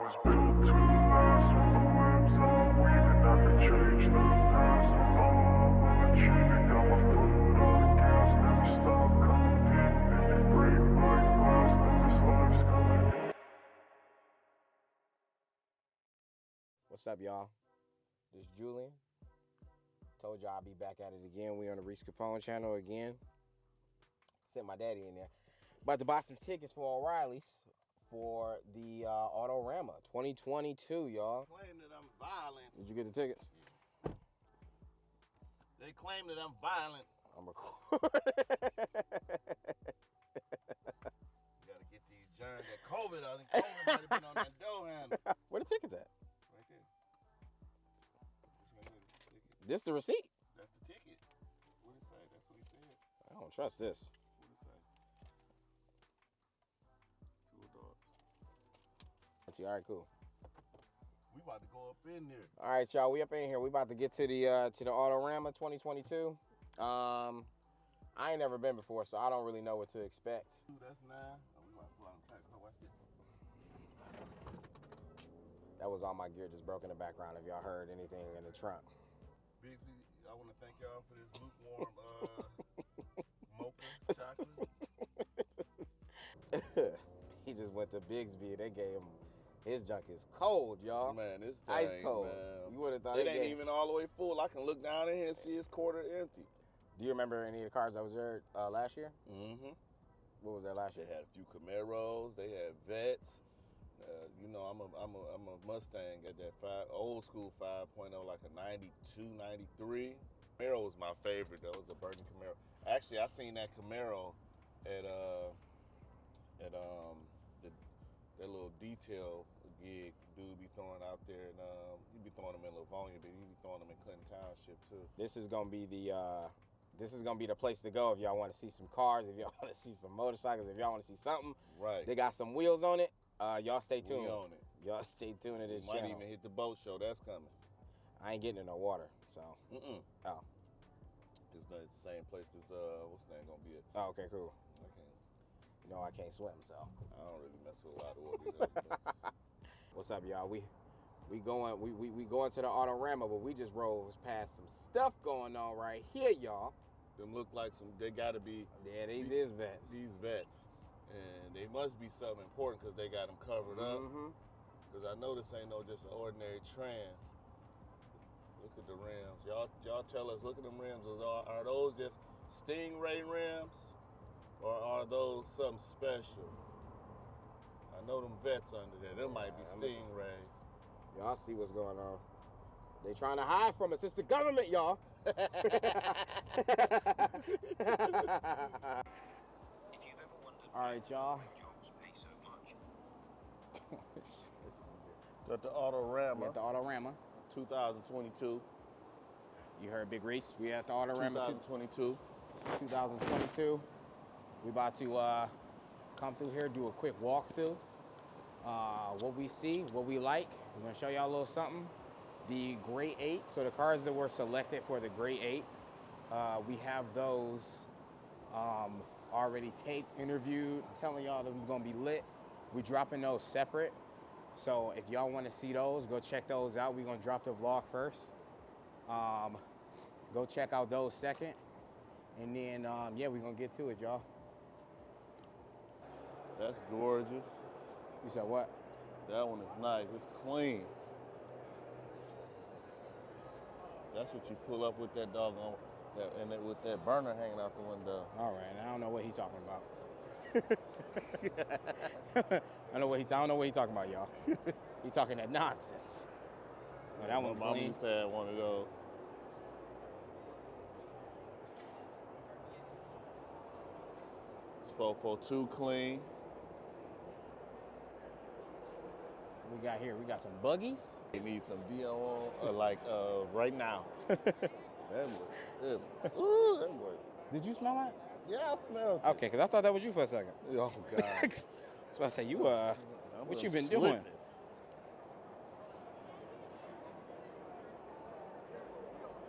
was built to last with the webs I'm weaving. I could change the past with all I will achieve it. Got my foot on the gas, never stop competing. If you break like glass, then this life's gonna end. What's up, y'all? This is Julian. Told y'all I'll be back at it again. We on the Reese Capone channel again. Sent my daddy in there. About to buy some tickets for O'Reilly's for the Autorama 2022, y'all. Claim that I'm violent. Did you get the tickets? They claim that I'm violent. I'm recording. You gotta get these germs that COVID. I think COVID might have been on that door handle. Where the tickets at? Right there. This the receipt? That's the ticket. What it say? That's what he said. I don't trust this. What it say? 2 adults. All right, cool. We about to go up in there. All right, y'all, we up in here. We about to get to the Autorama 2022. I ain't never been before, so I don't really know what to expect. Dude, that's 9. Oh, we about to go out and type. Oh, watch this. That was all my gear just broke in the background if y'all heard anything in the trunk. Bixby, I want to thank y'all for this lukewarm mocha chocolate. He just went to Bigsby. They gave him, his junk is cold, y'all. Man, this thing, ice cold. Man. You would have thought it ain't even all the way full. I can look down in here and see it's quarter empty. Do you remember any of the cars that was there last year? Mm-hmm. What was there last year? They had a few Camaros. They had Vets. You know, I'm a Mustang at that old school 5.0, like a 92, 93. Camaro was my favorite. That was the Burton Camaro. Actually, I seen that Camaro at that little detail gig dude be throwing out there, and he be throwing them in Livonia, but he be throwing them in Clinton Township too. This is gonna be the place to go if y'all want to see some cars, if y'all want to see some motorcycles, if y'all want to see something. Right. They got some wheels on it. Y'all stay tuned. We on it. Y'all stay tuned to this Might channel. even hit the boat show. That's coming. I ain't getting in no water, so. Mm-mm. Oh. It's the same place this what's the name gonna be at? Oh, okay, cool. I can't. You know I can't swim, so. I don't really mess with a lot of water. What's up, y'all? We going to the Autorama, but we just rolled past some stuff going on right here, y'all. Them look like some. They gotta be. Yeah, these is vets. These vets, and they must be something important because they got them covered up. Because I know this ain't no just an ordinary Trans. Look at the rims. Y'all tell us. Look at them rims. Are those just Stingray rims, or are those something special? I know them vets under there. Them might be Stingrays. Y'all see what's going on. They trying to hide from us. It's the government, y'all. If you've ever wondered All right, y'all. why jobs pay so much, Got the Autorama. We at the Autorama. 2022. You heard Big Reese. We at the Autorama 2022. 2022. We about to come through here, do a quick walkthrough. What we see, what we like. We're gonna show y'all a little something. The Grade 8, so the cars that were selected for the Grade 8, we have those already taped, interviewed, telling y'all they're gonna be lit. We dropping those separate. So if y'all wanna see those, go check those out. We're gonna drop the vlog first. Go check out those second. And then, yeah, we're gonna get to it, y'all. That's gorgeous. You said what? That one is nice. It's clean. That's what you pull up with that doggone, with that burner hanging out the window. All right, I don't know what he's talking about. I don't know what he's talking about, y'all. He talking that nonsense. Oh, that one My mom clean. used to have one of those. It's 442 clean. We got here, we got some buggies. They need some DO on, right now. That boy. Ooh, that boy. Did you smell that? Yeah, I smell it. Okay, because I thought that was you for a second. Oh, God. So I say, what you been doing?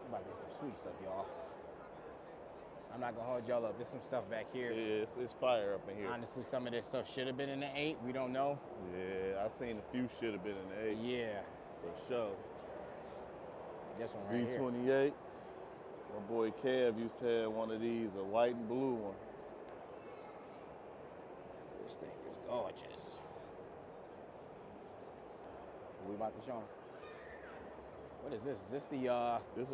About to get some sweet stuff, y'all. I'm not gonna hold y'all up. There's some stuff back here. Yeah, it's fire up in here. Honestly, some of this stuff should have been in the 8. We don't know. Yeah, I seen a few should have been in the 8. Yeah. For sure. This one right here. Z28. My boy Kev used to have one of these, a white and blue one. This thing is gorgeous. We about to show 'em. What is this? Is this the This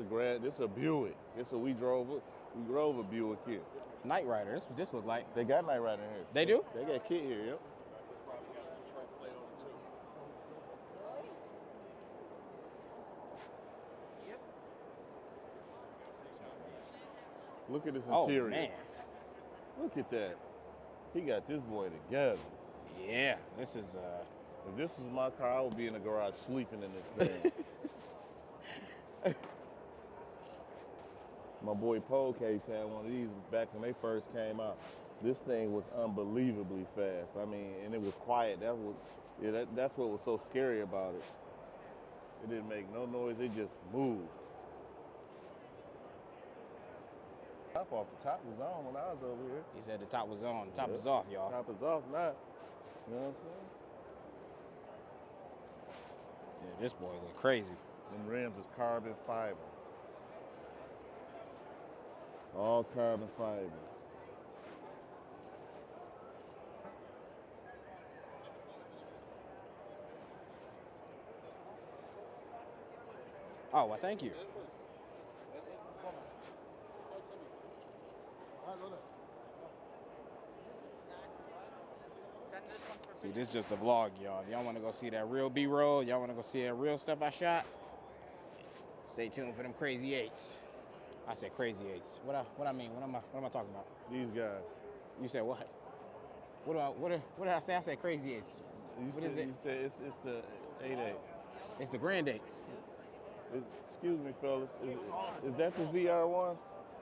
a Buick. We drove a Buick here. Night Rider? This what this look like. They got Night Rider here. They do? They got Kit here, yep. Look at this interior. Oh man. Look at that. He got this boy together. Yeah, this is If this was my car, I would be in the garage sleeping in this thing. My boy Pole Case had one of these back when they first came out. This thing was unbelievably fast. I mean, and it was quiet. That's what was so scary about it. It didn't make no noise. It just moved. Top off. The top was on when I was over here. he said the top was on. The top is off, y'all. Top is off now. You know what I'm saying? Yeah, this boy look crazy. Them rims is carbon fiber. All carbon fiber. Oh, well, thank you. See, this is just a vlog, y'all. If y'all want to go see that real B-roll, y'all want to go see that real stuff I shot, stay tuned for them crazy 8s. I said crazy 8s. What I mean? What am I talking about? These guys. You said what? What did I say? I said crazy 8s. What is it? You said it's the 8.8. It's the Grand 8s. Excuse me, fellas. Is that the ZR1?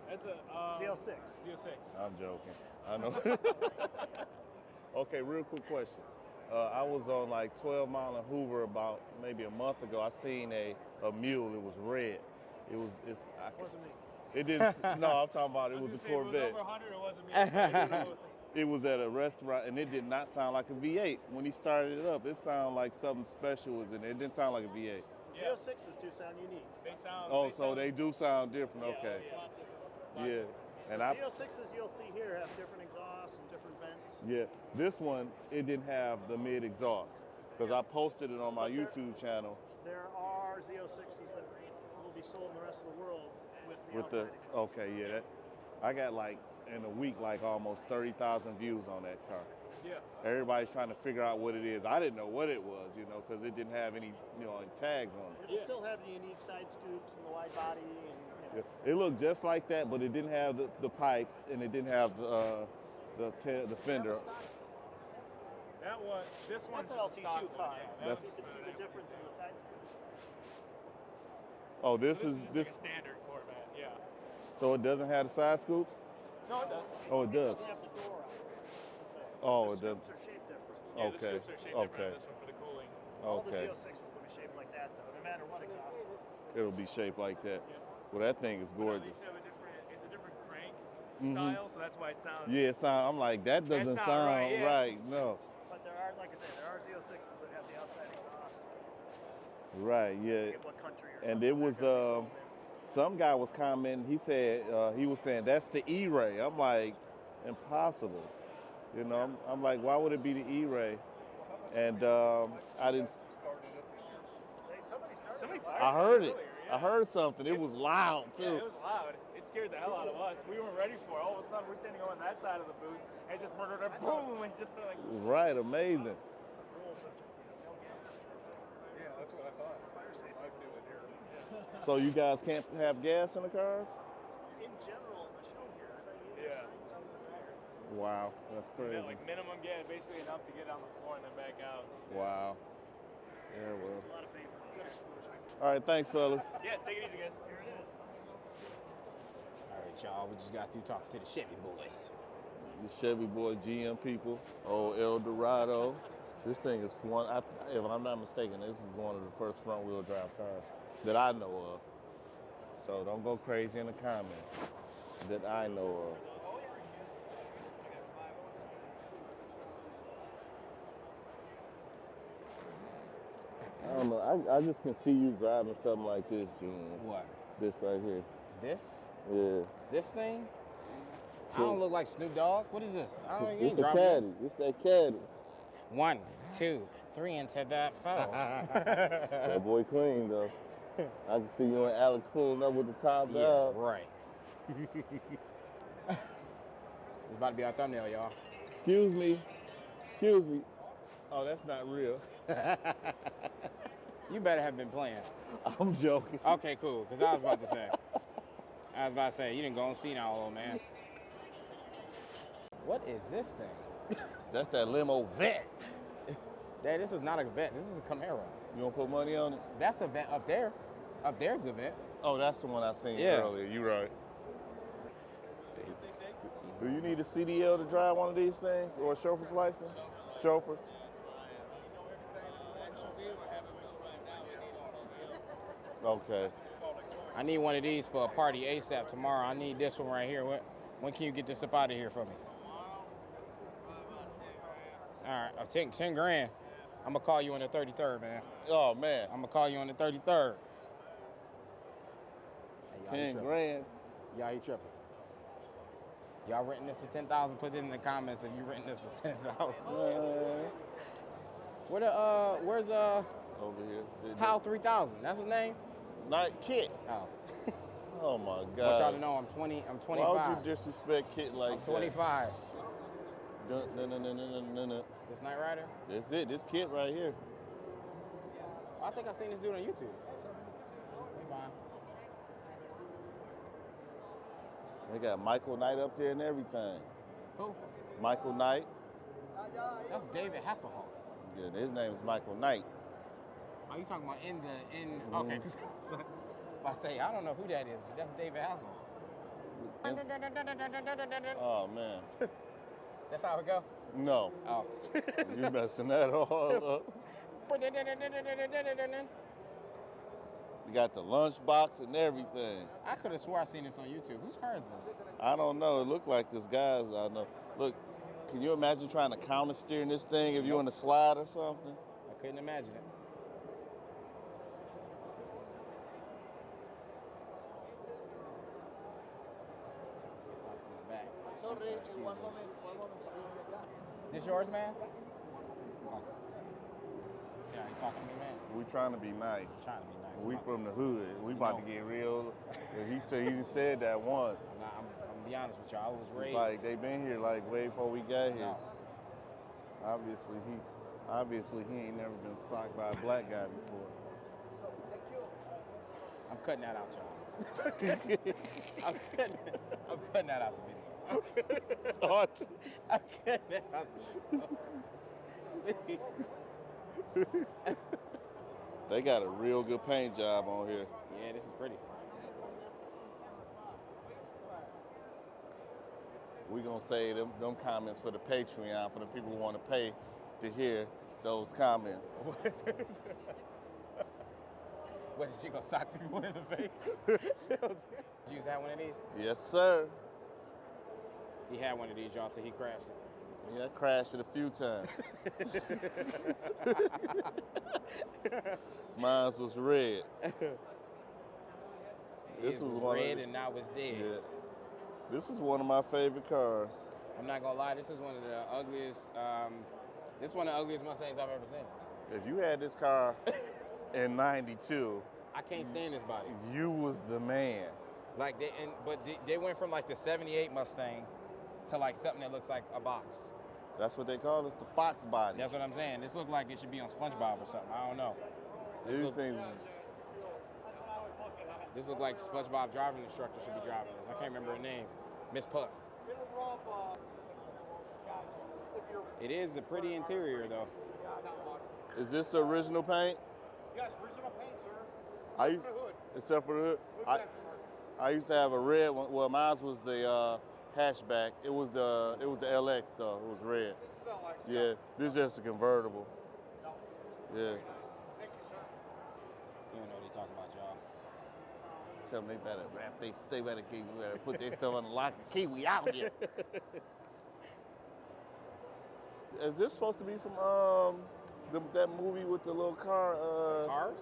That's a Z06. Z06. I'm joking. I know. Okay, real quick question. I was on like 12 Mile and Hoover about maybe a month ago. I seen a mule. It was red. Wasn't me. It didn't. No, I'm talking about it was the Corvette. It was over 100 or wasn't me? It was at a restaurant, and it did not sound like a V8. When he started it up, it sounded like something special was in there. It didn't sound like a V8. Yeah. Z06s do sound unique. They sound. Oh, so they do sound different. Okay. Yeah. And The Z06s you'll see here have different exhausts and different vents. Yeah, this one, it didn't have the mid exhaust because I posted it on my YouTube channel. There are Z06s that will be sold in the rest of the world with the outside exhaust. Okay, yeah, I got like in a week like almost 30,000 views on that car. Yeah. Everybody's trying to figure out what it is. I didn't know what it was, because it didn't have any, tags on it. It'll still have the unique side scoops and the wide body and. Yeah. It looked just like that, but it didn't have the pipes and it didn't have the fender. This one's That's an just a stock LT2 one, car. yeah. You can see the difference in the side scoops. Oh, this This is is this. like a standard Corvette, yeah. So it doesn't have the side scoops? No, it doesn't. Oh, it does. It doesn't have the door on it. Oh, the it doesn't. scoops are shaped different. Yeah, Okay, the scoops are shaped okay. different on this one for the cooling. All the Okay. Z06s will be shaped like that, though, no matter what exhaust. It'll be shaped like that. Yeah. Well, that thing is But at gorgeous. least have it's a different crank Mhm. style, so that's why it sounds. Yeah, I'm like, that doesn't not sound right, yeah. right. No. But there are, like I said, there are Z06s that have the outside exhaust. Right, yeah. Forget what country or And something it was, they're gonna be sold in. some guy was commenting, he was saying, that's the E-Ray. I'm like, impossible. I'm like, why would it be the E-Ray? And I didn't, Somebody fired I heard it. earlier, I yeah. heard something. It was loud Yeah, too. it was loud. It scared the hell out of us. We weren't ready for it. All of a sudden, we're standing on that side of the booth, and it just murdered a boom, and just like. Right, amazing. Rules of no gas. Yeah, that's what I thought. Fire safety. I too was here. So you guys can't have gas in the cars? In general, in the show here, I thought you Yeah. signed something there. Wow, that's We crazy. got like minimum gas, basically enough to get on the floor and then back out. Wow. Yeah, well. There's a lot of vapor. Good exposure. All right, thanks, fellas. Yeah, take it easy, guys. Here it is. All right, y'all. We just got through talking to the Chevy boys. The Chevy boy GM people, old El Dorado. This thing is one, if I'm not mistaken, this is one of the first front wheel drive cars that I know of. So don't go crazy in the comments. that I know of. I don't know. I just can see you driving something like this, June. What? This right here. This? Yeah. This thing? I don't look like Snoop Dogg. What is this? I don't It's ain't the driving caddy. this. It's that caddy. 1, 2, 3 into that foe. That boy clean though. I can see you and Alex pulling up with the top Yeah, down. right. It's about to be our thumbnail, y'all. Excuse me. Excuse me. Oh, that's not real. You better have been playing. I'm joking. Okay, cool. Because I was about to say, you didn't go and see now, old man. What is this thing? That's that limo vet. Dad, this is not a Corvette. This is a Camaro. You want to put money on it? That's a Vent up there. Up there's a Vent. Oh, that's the one I seen Yeah. earlier. You right. Do you need a CDL to drive one of these things or a chauffeur's license? Chauffeurs? Okay. I need one of these for a party ASAP tomorrow. I need this one right here. When can you get this up out of here for me? All right, 10 grand. I'm gonna call you on the 33rd, man. Oh man. I'm gonna call you on the 33rd. Hey, 10 grand. Y'all, you tripping? Y'all renting this for 10,000? Put it in the comments if you renting this for 10,000. Where's Over here. Hal 3000? That's his name? Not Kit. Oh. Oh my I want God. y'all to know I'm 25. Why would you disrespect Kit like I'm 25. that? No. This Night Rider? That's it. This Kit right here. I think I seen this dude on YouTube. We fine. They got Michael Knight up there and everything. Who? Michael Knight. That's David Hasselhoff. Yeah, his name is Michael Knight. Are you talking about okay, because I say, I don't know who that is, but that's David Hasselhoff. Oh man. That's how it go? No. Oh. You messing that all up. You got the lunchbox and everything. I could have swore I seen this on YouTube. Whose car is this? I don't know. It looked like this guy's. I know. Look, can you imagine trying to counter steer in this thing if you're on a slide or something? I couldn't imagine it. This yours, man? Oh. See how you talking to me, man? We trying to be nice. Trying to be nice. We from the hood. We about to get real. He said that once. I'm gonna be honest with y'all. I was raised. It's like they been here like way before we got here. No. Obviously he ain't never been socked by a black guy before. I'm cutting that out, y'all. I'm cutting that out the video. I'm cutting that out the video. They got a real good paint job on here. Yeah, this is pretty. We gonna say them comments for the Patreon, for the people who want to pay to hear those comments. What, is she gonna sock people in the face? Did you used to have one of these? Yes, sir. He had one of these, y'all, till he crashed it. Yeah, I crashed it a few times. Mine was red. This was red and now it's dead. Yeah. This is one of my favorite cars. I'm not gonna lie, this is one of the ugliest, this is one of the ugliest Mustangs I've ever seen. If you had this car in '92, I can't stand this body. you was the man. Like they went from like the '78 Mustang to like something that looks like a box. That's what they call this, the Fox body. That's what I'm saying. This looked like it should be on SpongeBob or something. I don't know. These things. This looked like SpongeBob driving instructor should be driving this. I can't remember her name. Miss Puff. It is a pretty interior though. Is this the original paint? Yes, original paint, sir. Except for the hood. I used to have a red one. Well, mine was the hatchback. It was the LX though. It was red. This is LX. Yeah, this is just a convertible. Yeah. Thank you, sir. You don't know what he's talking about, y'all. Tell them they better wrap they better put their stuff on the lock and key. We out here. Is this supposed to be from that movie with the little car? Cars?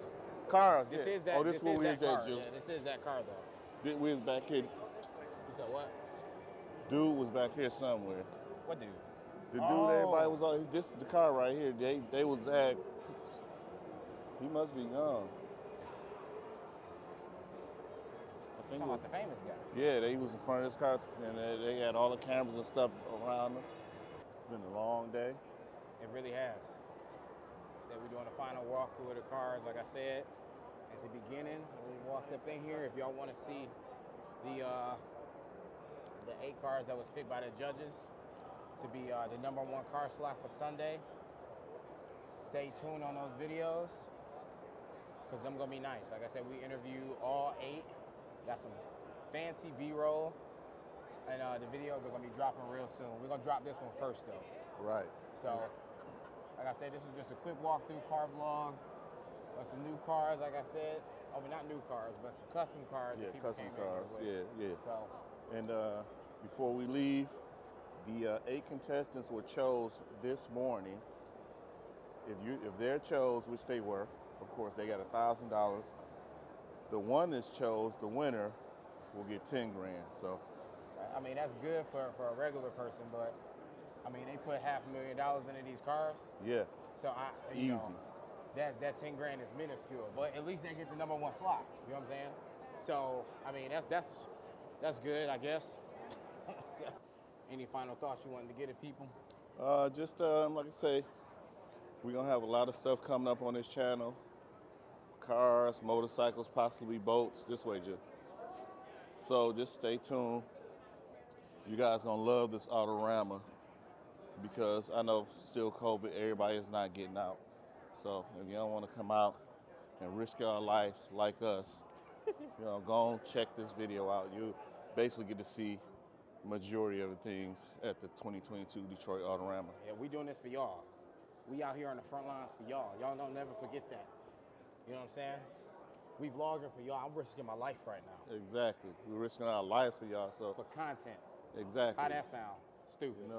Cars. This yeah. is that. Oh, this movie is that, car. Joe. Yeah, this is that car though. We was back here. You said what? Dude was back here somewhere. What dude? The dude everybody was on. This is the car right here. They was at. He must be gone. I think Talking about the famous guy. Yeah, they was in front of this car, and they had all the cameras and stuff around them. It's been a long day. It really has. Then we're doing a final walkthrough of the cars. Like I said at the beginning, when we walked up in here, if y'all want to see the 8 cars that was picked by the judges to be the #1 car slot for Sunday, stay tuned on those videos because them gonna be nice. Like I said, we interview all 8. Got some fancy B-roll, and the videos are gonna be dropping real soon. We're gonna drop this one first though. Right. So, like I said, this was just a quick walkthrough car vlog of some new cars. Like I said, not new cars, but some custom cars. Yeah, that people custom came in cars. here with. Yeah. So, And before we leave, the 8 contestants were chose this morning. If they're chose, which they were, of course, they got $1,000. The one that's chose, the winner, will get 10 grand. So, I mean, that's good for a regular person, but I mean, they put $500,000 into these cars. yeah, So easy. That 10 grand is minuscule, but at least they get the #1 slot. You know what I'm saying? So I mean, that's good, I guess. So, any final thoughts you wanted to get at people? Just like I say, we're gonna have a lot of stuff coming up on this channel. Cars, motorcycles, possibly boats. This way, Joe. So just stay tuned. You guys gonna love this Autorama because I know still COVID, everybody is not getting out. So if you don't want to come out and risk your life like us, go and check this video out. You basically get to see majority of the things at the 2022 Detroit Autorama. Yeah, we doing this for y'all. We out here on the front lines for y'all. Y'all don't never forget that. You know what I'm saying? We vlogging for y'all. I'm risking my life right now. Exactly. We're risking our lives for y'all. So For content. exactly. How that sound? Stupid.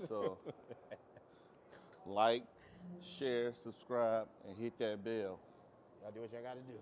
So like, share, subscribe, and hit that bell. Y'all do what y'all gotta do.